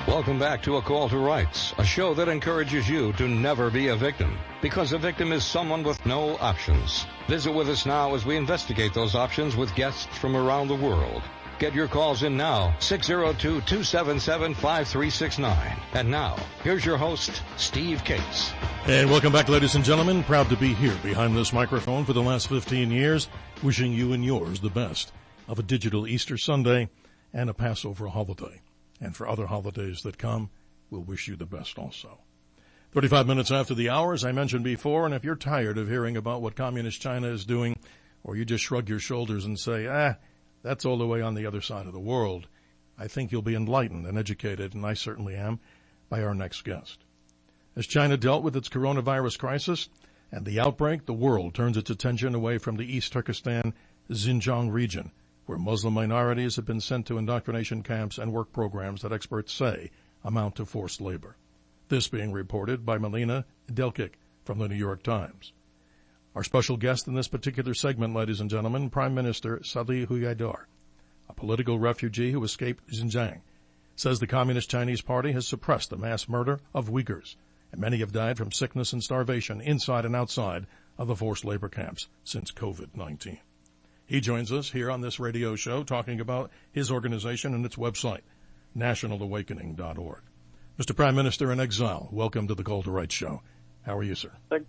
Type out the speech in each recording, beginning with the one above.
Welcome back to A Call to Rights, a show that encourages you to never be a victim, because a victim is someone with no options. Visit with us now as we investigate those options with guests from around the world. Get your calls in now, 602-277-5369. And now, here's your host, Steve Cates. And welcome back, ladies and gentlemen. Proud to be here behind this microphone for the last 15 years, wishing you and yours the best of a digital Easter Sunday and a Passover holiday. And for other holidays that come, we'll wish you the best also. 35 minutes after the hour, as I mentioned before, and if you're tired of hearing about what Communist China is doing, or you just shrug your shoulders and say, that's all the way on the other side of the world, I think you'll be enlightened and educated, and I certainly am, by our next guest. As China dealt with its coronavirus crisis and the outbreak, the world turns its attention away from the East Turkistan, Xinjiang region, where Muslim minorities have been sent to indoctrination camps and work programs that experts say amount to forced labor. This being reported by Melina Delkic from the New York Times. Our special guest in this particular segment, ladies and gentlemen, Prime Minister Salih Hudayar, a political refugee who escaped Xinjiang, says the Communist Chinese Party has suppressed the mass murder of Uyghurs, and many have died from sickness and starvation inside and outside of the forced labor camps since COVID-19. He joins us here on this radio show talking about his organization and its website, nationalawakening.org. Mr. Prime Minister in Exile, welcome to the Call to Rights show. How are you, sir? Thank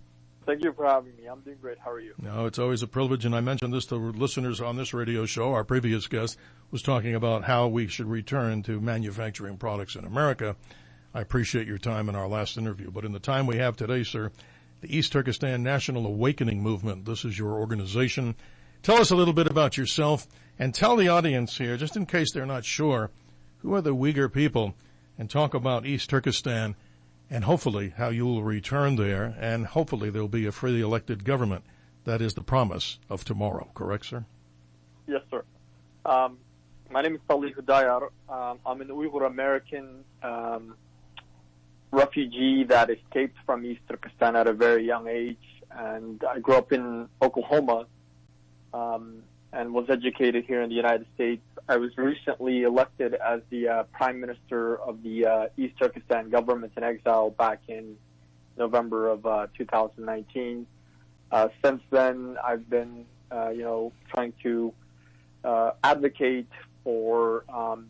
you for having me. I'm doing great. How are you? No, it's always a privilege, and I mentioned this to listeners on this radio show. Our previous guest was talking about how we should return to manufacturing products in America. I appreciate your time in our last interview, but in the time we have today, sir, the East Turkistan National Awakening Movement, this is your organization. Tell us a little bit about yourself, and tell the audience here, just in case they're not sure, who are the Uyghur people, and talk about East Turkistan, and hopefully how you will return there, and hopefully there will be a freely elected government. That is the promise of tomorrow. Correct, sir? Yes, sir. My name is Salih Hudayar. I'm an Uyghur American refugee that escaped from East Turkestan at a very young age, and I grew up in Oklahoma and was educated here in the United States. I was recently elected as the Prime Minister of the East Turkistan Government in Exile back in November of 2019. Since then, I've been, trying to advocate for on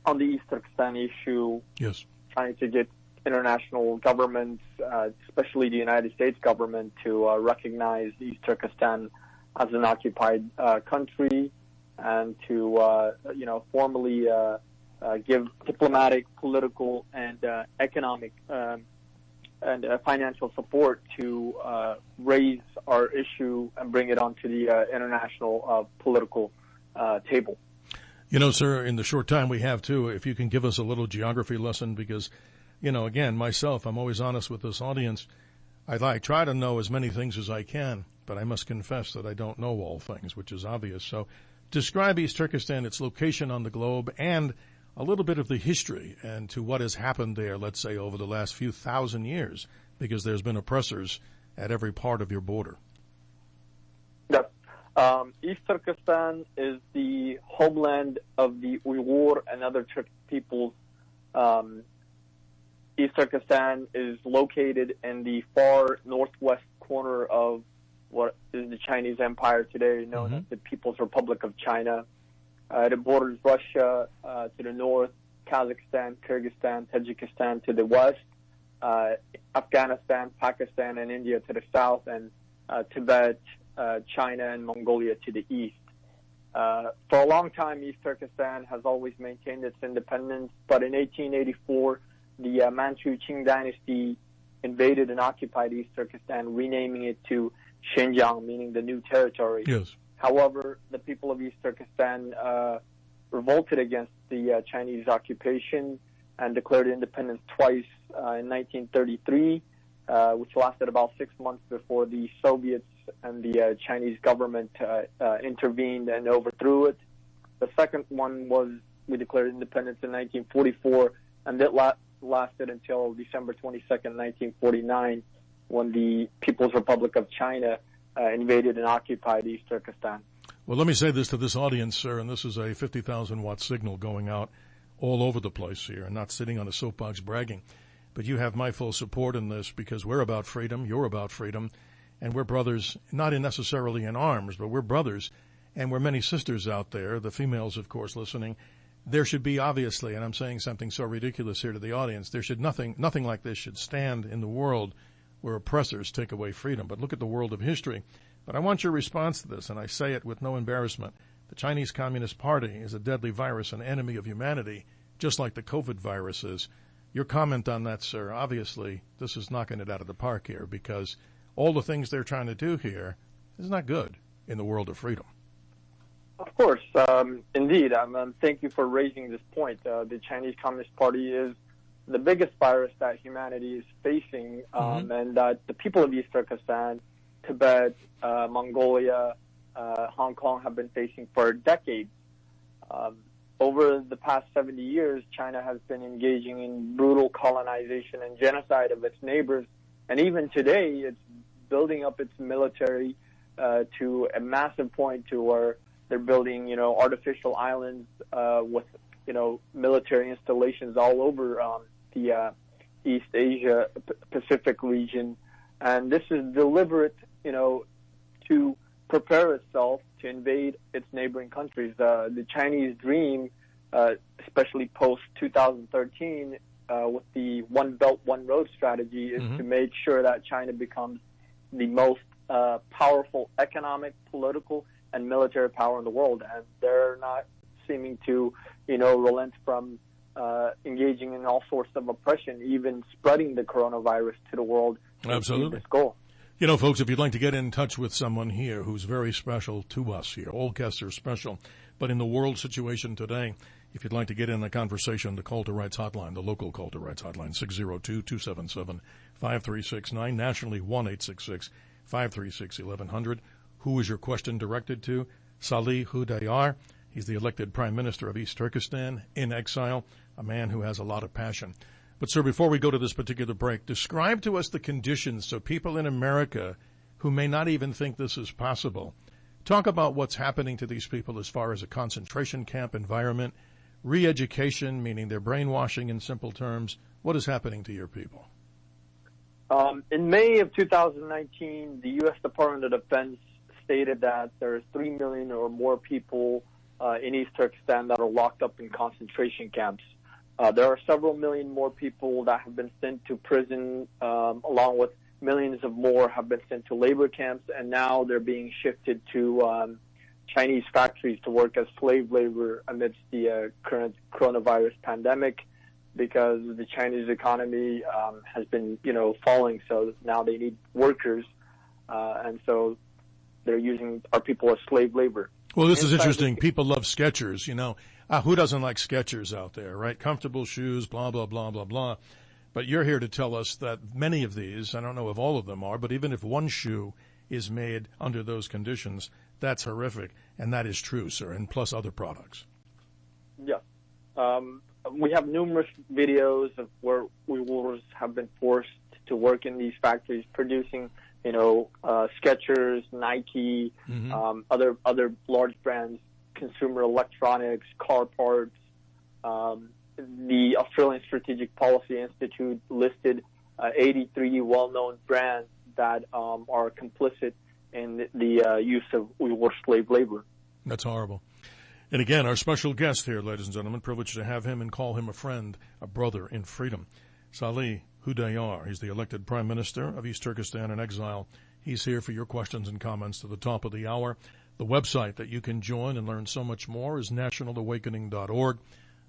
the East Turkestan issue. Yes. Trying to get international governments, especially the United States government, to recognize East Turkestan as an occupied country, and to formally give diplomatic, political, and economic and financial support to raise our issue and bring it onto the international political table. You know, sir, in the short time we have, too, if you can give us a little geography lesson, because, again, myself, I'm always honest with this audience. I try to know as many things as I can, but I must confess that I don't know all things, which is obvious. So describe East Turkestan, its location on the globe, and a little bit of the history and to what has happened there, let's say, over the last few thousand years, because there's been oppressors at every part of your border. Yes. East Turkestan is the homeland of the Uyghur and other Turkic peoples. East Turkestan is located in the far northwest corner of what is the Chinese Empire today, known as the People's Republic of China. It borders Russia to the north, Kazakhstan, Kyrgyzstan, Tajikistan to the west, Afghanistan, Pakistan, and India to the south, and Tibet, China, and Mongolia to the east. For a long time, East Turkestan has always maintained its independence, but in 1884, the Manchu Qing dynasty invaded and occupied East Turkestan, renaming it to Xinjiang, meaning the new territory. Yes. However, the people of East Turkestan revolted against the Chinese occupation and declared independence twice in 1933, which lasted about 6 months before the Soviets and the Chinese government intervened and overthrew it. The second one was we declared independence in 1944, and that lasted until December 22nd, 1949, when the People's Republic of China invaded and occupied East Turkestan. Well, let me say this to this audience, sir, and this is a 50,000-watt signal going out. all over the place here and not sitting on a soapbox bragging. But you have my full support in this because we're about freedom, you're about freedom, and we're brothers, not necessarily in arms, but we're brothers, and we're many sisters out there, the females, of course, listening. There should be, obviously, and I'm saying something so ridiculous here to the audience, there should nothing like this should stand in the world where oppressors take away freedom. But look at the world of history. But I want your response to this, and I say it with no embarrassment. The Chinese Communist Party is a deadly virus, an enemy of humanity, just like the COVID virus is. Your comment on that, sir, obviously, this is knocking it out of the park here because all the things they're trying to do here is not good in the world of freedom. Of course, indeed. Thank you for raising this point. The Chinese Communist Party is the biggest virus that humanity is facing, and that the people of East Turkistan, Tibet, Mongolia, Hong Kong have been facing for decades. Over the past 70 years, China has been engaging in brutal colonization and genocide of its neighbors, and even today, it's building up its military to a massive point to where they're building, artificial islands with, military installations all over the East Asia Pacific region. And this is deliberate, to prepare itself to invade its neighboring countries. The Chinese dream, especially post-2013, with the One Belt, One Road strategy, is to make sure that China becomes the most powerful economic, political, and military power in the world, and they're not seeming to, relent from engaging in all sorts of oppression, even spreading the coronavirus to the world. Absolutely. This goal. Folks, if you'd like to get in touch with someone here who's very special to us here, all guests are special, but in the world situation today, if you'd like to get in the conversation, the Call to Rights hotline, the local Call to Rights hotline, 602-277-5369, nationally 1-866-536-1100. Who is your question directed to? Salih Hudayar. He's the elected Prime Minister of East Turkistan in exile, a man who has a lot of passion. But, sir, before we go to this particular break, describe to us the conditions so people in America who may not even think this is possible, talk about what's happening to these people as far as a concentration camp environment, re-education, meaning they're brainwashing in simple terms. What is happening to your people? In May of 2019, the U.S. Department of Defense stated that there's 3 million or more people in East Turkestan that are locked up in concentration camps. There are several million more people that have been sent to prison, along with millions of more have been sent to labor camps, and now they're being shifted to Chinese factories to work as slave labor amidst the current coronavirus pandemic, because the Chinese economy has been, falling. So now they need workers, and so they're using our people as slave labor. Well, this is interesting. People love Skechers, who doesn't like Skechers out there, right? Comfortable shoes, blah, blah, blah, blah, blah. But you're here to tell us that many of these, I don't know if all of them are, but even if one shoe is made under those conditions, that's horrific. And that is true, sir, and plus other products. Yeah. We have numerous videos of where Uyghurs have been forced to work in these factories producing, Skechers, Nike, other large brands, consumer electronics, car parts. The Australian Strategic Policy Institute listed 83 well-known brands that are complicit in the use of Uyghur slave labor. That's horrible. And again, our special guest here, ladies and gentlemen, privileged to have him and call him a friend, a brother in freedom. Salih Hudayar, he's the elected Prime Minister of East Turkistan in exile. He's here for your questions and comments to the top of the hour. The website that you can join and learn so much more is nationalawakening.org.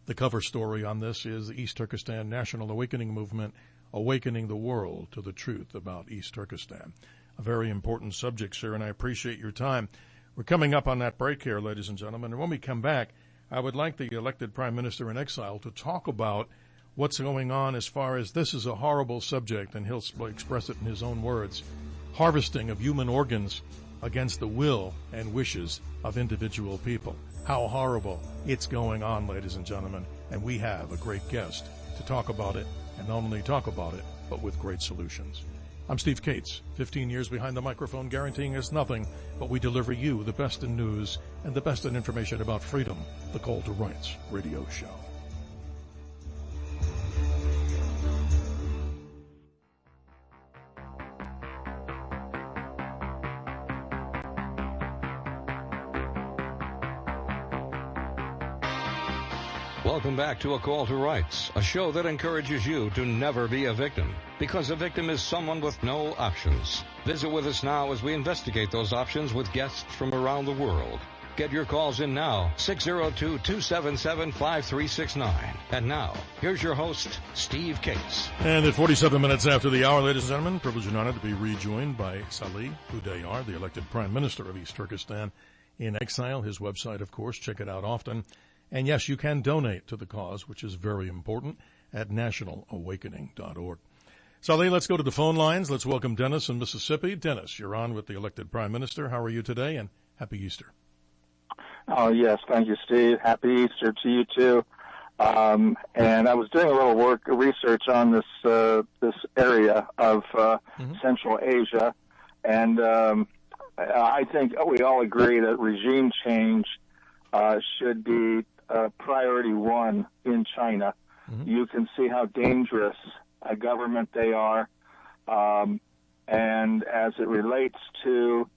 The cover story on this is the East Turkistan National Awakening Movement, awakening the world to the truth about East Turkistan. A very important subject, sir, and I appreciate your time. We're coming up on that break here, ladies and gentlemen, and when we come back, I would like the elected Prime Minister in exile to talk about what's going on as far as this is a horrible subject, and he'll express it in his own words, harvesting of human organs against the will and wishes of individual people. How horrible. It's going on, ladies and gentlemen, and we have a great guest to talk about it, and not only talk about it, but with great solutions. I'm Steve Cates, 15 years behind the microphone, guaranteeing us nothing, but we deliver you the best in news and the best in information about freedom, the Call to Rights radio show. Welcome back to A Call to Rights, a show that encourages you to never be a victim, because a victim is someone with no options. Visit with us now as we investigate those options with guests from around the world. Get your calls in now, 602-277-5369. And now, here's your host, Steve Cates. And at 47 minutes after the hour, ladies and gentlemen, privileged and honored to be rejoined by Salih Hudayar, the elected Prime Minister of East Turkistan in exile. His website, of course, check it out often. And yes, you can donate to the cause, which is very important, at nationalawakening.org. Salih, let's go to the phone lines. Let's welcome Dennis in Mississippi. Dennis, you're on with the elected Prime Minister. How are you today? And happy Easter. Oh, yes. Thank you, Steve. Happy Easter to you, too. And I was doing a little research on this area of Central Asia. And I think we all agree that regime change should be priority one in China. Mm-hmm. You can see how dangerous a government they are. And as it relates to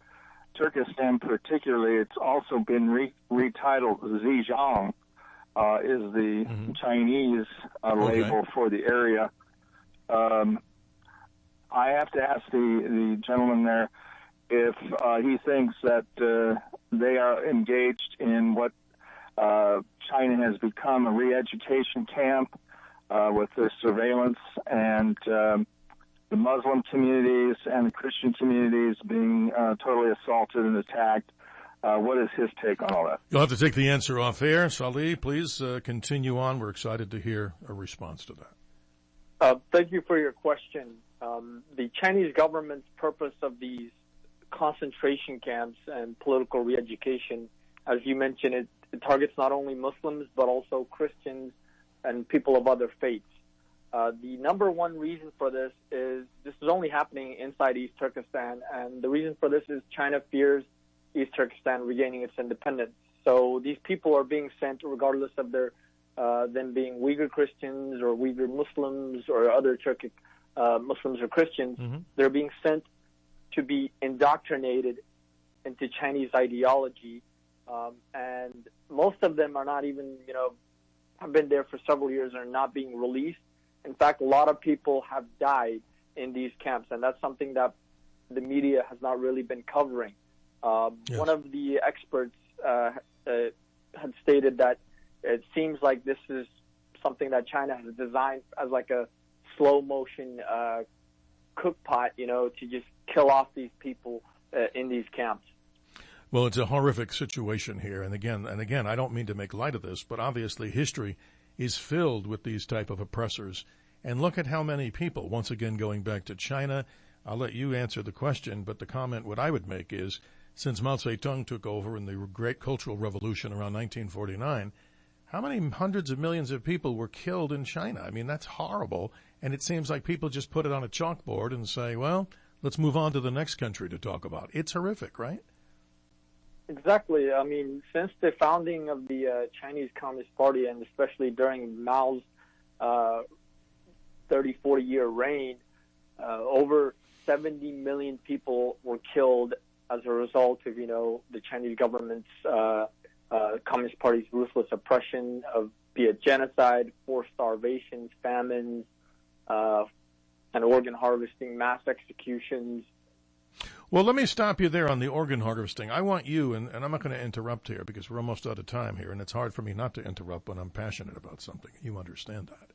Turkistan particularly, it's also been retitled Xinjiang, is the Chinese label for the area. I have to ask the gentleman there if he thinks that they are engaged in what China has become a re-education camp with the surveillance and the Muslim communities and the Christian communities being totally assaulted and attacked. What is his take on all that? You'll have to take the answer off air. Salih, please continue on. We're excited to hear a response to that. Thank you for your question. The Chinese government's purpose of these concentration camps and political re-education, as you mentioned, it targets not only Muslims but also Christians and people of other faiths. The number one reason for this is only happening inside East Turkestan, and the reason for this is China fears East Turkestan regaining its independence. So these people are being sent regardless of their them being Uyghur Christians or Uyghur Muslims or other Turkic Muslims or Christians. Mm-hmm. They're being sent to be indoctrinated into Chinese ideology, and most of them are not even, have been there for several years and are not being released. In fact, a lot of people have died in these camps, and that's something that the media has not really been covering. Yes. One of the experts had stated that it seems like this is something that China has designed as like a slow-motion cook pot, to just kill off these people in these camps. Well, it's a horrific situation here, and again, I don't mean to make light of this, but obviously history is filled with these type of oppressors. And look at how many people, once again going back to China, I'll let you answer the question, but the comment what I would make is, since Mao Zedong took over in the Great Cultural Revolution around 1949, how many hundreds of millions of people were killed in China? I mean, that's horrible, and it seems like people just put it on a chalkboard and say, well, let's move on to the next country to talk about. It's horrific, right? Exactly. I mean, since the founding of the Chinese Communist Party, and especially during Mao's 30, 40-year reign, over 70 million people were killed as a result of, the Chinese government's Communist Party's ruthless oppression of, be it genocide, forced starvations, famines, and organ harvesting, mass executions. Well, let me stop you there on the organ harvesting. I want you, and I'm not going to interrupt here because we're almost out of time here, and it's hard for me not to interrupt when I'm passionate about something. You understand that.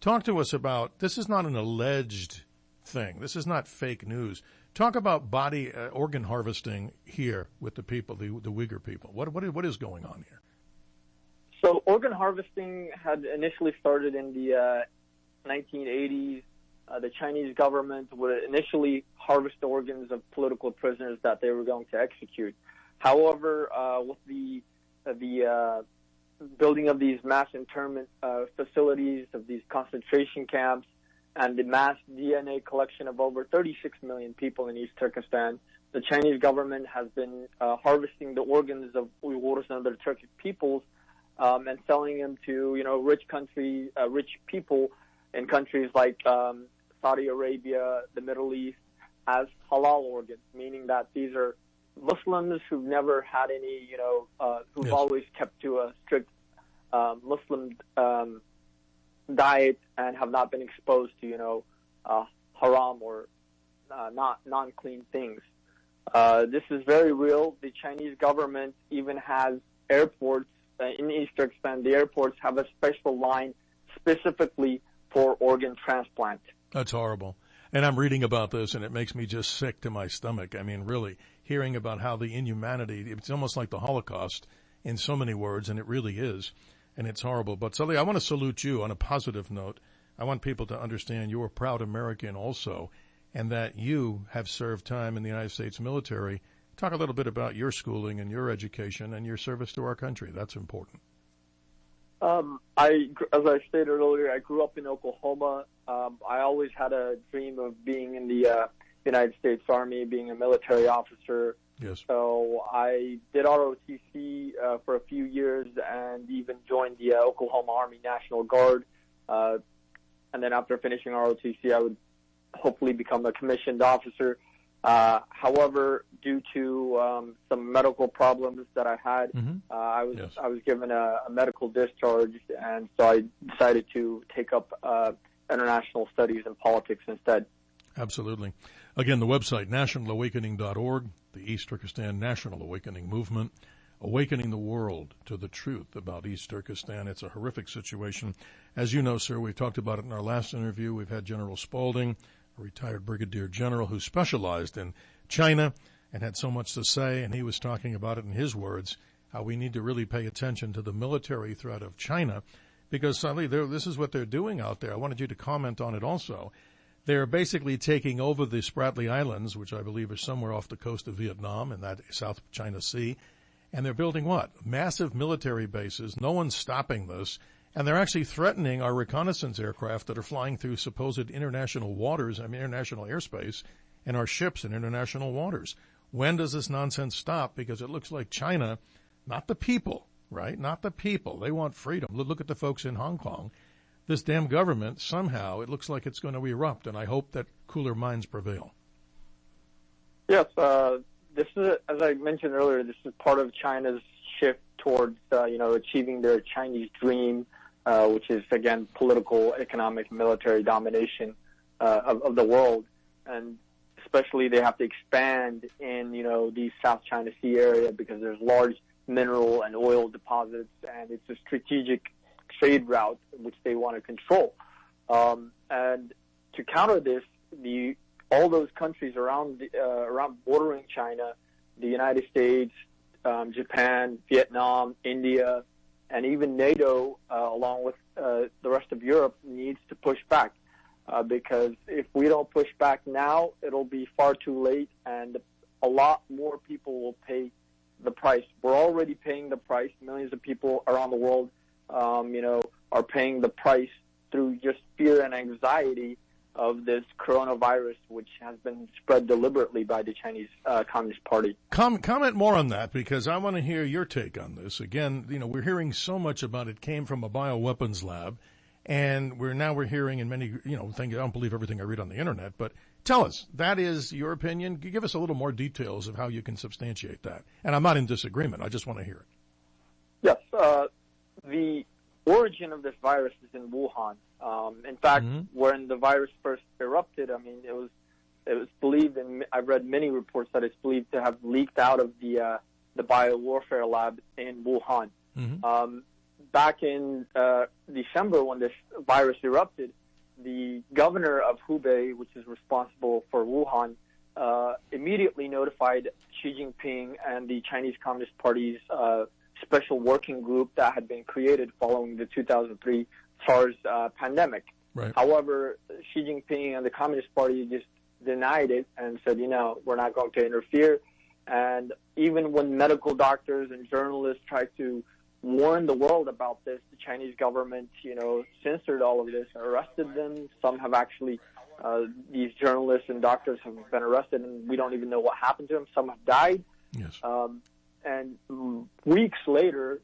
Talk to us about, this is not an alleged thing. This is not fake news. Talk about body organ harvesting here with the people, the Uyghur people. What is going on here? So organ harvesting had initially started in the 1980s. The Chinese government would initially harvest the organs of political prisoners that they were going to execute. However, with the building of these mass internment facilities, of these concentration camps, and the mass DNA collection of over 36 million people in East Turkestan, the Chinese government has been harvesting the organs of Uyghurs and other Turkic peoples and selling them to, rich people in countries like Saudi Arabia, the Middle East, as halal organs, meaning that these are Muslims who've never had any, who've Yes. always kept to a strict Muslim diet and have not been exposed to, haram or non-clean things. This is very real. The Chinese government even has airports in East Turkistan. The airports have a special line specifically for organ transplant. That's horrible. And I'm reading about this, and it makes me just sick to my stomach. I mean, really, hearing about how the inhumanity, it's almost like the Holocaust in so many words, and it really is, and it's horrible. But, Salih, I want to salute you on a positive note. I want people to understand you're a proud American also, and that you have served time in the United States military. Talk a little bit about your schooling and your education and your service to our country. That's important. As I stated earlier, I grew up in Oklahoma. I always had a dream of being in the United States Army, being a military officer. Yes. So I did ROTC for a few years and even joined the Oklahoma Army National Guard. And then after finishing ROTC, I would hopefully become a commissioned officer. However, due to some medical problems that I had, I was given a medical discharge, and so I decided to take up international studies and politics instead. Absolutely. Again, the website, nationalawakening.org, the East Turkistan National Awakening Movement, awakening the world to the truth about East Turkistan. It's a horrific situation. As you know, sir, we talked about it in our last interview. We've had General Spaulding, a retired brigadier general who specialized in China and had so much to say, and he was talking about it in his words, how we need to really pay attention to the military threat of China, because, Salih, this is what they're doing out there. I wanted you to comment on it also. They're basically taking over the Spratly Islands, which I believe are somewhere off the coast of Vietnam in that South China Sea, and they're building what? Massive military bases. No one's stopping this. And they're actually threatening our reconnaissance aircraft that are flying through supposed international waters, international airspace, and our ships in international waters. When does this nonsense stop? Because it looks like China, not the people, right? Not the people. They want freedom. Look at the folks in Hong Kong. This damn government, somehow, it looks like it's going to erupt, and I hope that cooler minds prevail. Yes, this is, as I mentioned earlier, this is part of China's shift towards, achieving their Chinese dream, which is, again, political, economic, military domination of the world. And especially they have to expand in, the South China Sea area because there's large mineral and oil deposits, and it's a strategic trade route which they want to control. And to counter this, all those countries around bordering China, the United States, Japan, Vietnam, India, and even NATO, along with the rest of Europe, needs to push back. Because if we don't push back now, it'll be far too late, and a lot more people will pay the price. We're already paying the price. Millions of people around the world, are paying the price through just fear and anxiety of this coronavirus, which has been spread deliberately by the Chinese Communist Party. Comment more on that, because I want to hear your take on this. Again, we're hearing so much about it came from a bioweapons lab, and we're hearing in many, things. I don't believe everything I read on the internet, but tell us, that is your opinion. Give us a little more details of how you can substantiate that. And I'm not in disagreement. I just want to hear it. Yes. The origin of this virus is in Wuhan. In fact, when the virus first erupted, it was believed, and I've read many reports that it's believed to have leaked out of the biowarfare lab in Wuhan. Back in December, when this virus erupted, the governor of Hubei, which is responsible for Wuhan, immediately notified Xi Jinping and the Chinese Communist Party's special working group that had been created following the 2003 SARS pandemic. Right. However, Xi Jinping and the Communist Party just denied it and said, we're not going to interfere. And even when medical doctors and journalists tried to warn the world about this, the Chinese government, censored all of this, arrested them. Some have actually, these journalists and doctors have been arrested, and we don't even know what happened to them. Some have died. Yes. And weeks later,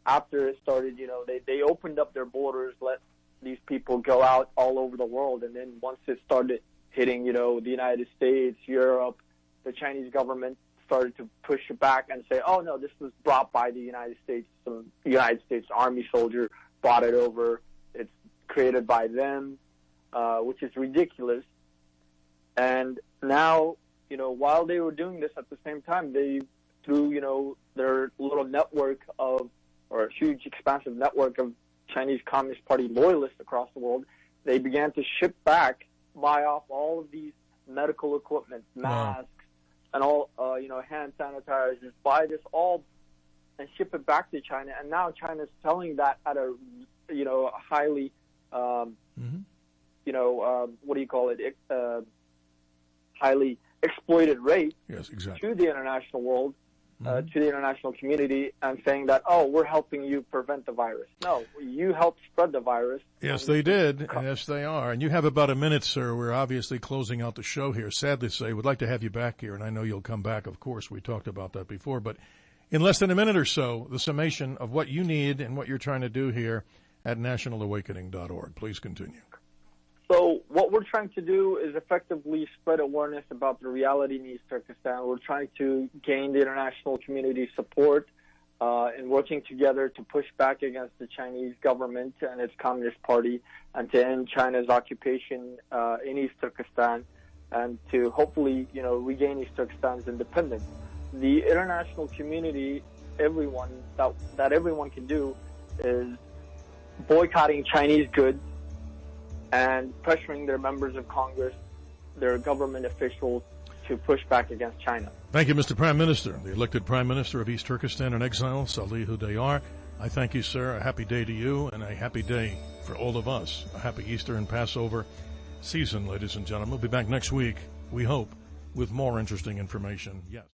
after it started, they opened up their borders, let these people go out all over the world. And then once it started hitting, the United States, Europe, the Chinese government started to push back and say, oh, no, this was brought by the United States. Some United States Army soldier brought it over. It's created by them, which is ridiculous. And now, while they were doing this at the same time, they, through, their little network or a huge, expansive network of Chinese Communist Party loyalists across the world, they began to buy off all of these medical equipment, masks, and all, hand sanitizers, buy this all and ship it back to China. And now China's selling that at a, highly, highly exploited rate. Yes, exactly. To the international world, to the international community, and saying that, oh, we're helping you prevent the virus. No, you helped spread the virus. Yes, they did. Yes, they are. And you have about a minute, sir. We're obviously closing out the show here. Sad to say, we'd like to have you back here, and I know you'll come back, of course. We talked about that before. But in less than a minute or so, the summation of what you need and what you're trying to do here at nationalawakening.org. Please continue. So what we're trying to do is effectively spread awareness about the reality in East Turkestan. We're trying to gain the international community support in working together to push back against the Chinese government and its Communist Party, and to end China's occupation in East Turkestan, and to hopefully, regain East Turkestan's independence. The international community, everyone can do is boycotting Chinese goods and pressuring their members of Congress, their government officials, to push back against China. Thank you, Mr. Prime Minister, the elected Prime Minister of East Turkestan in exile, Salih Hudayar. I thank you, sir. A happy day to you, and a happy day for all of us. A happy Easter and Passover season, ladies and gentlemen. We'll be back next week, we hope, with more interesting information. Yes.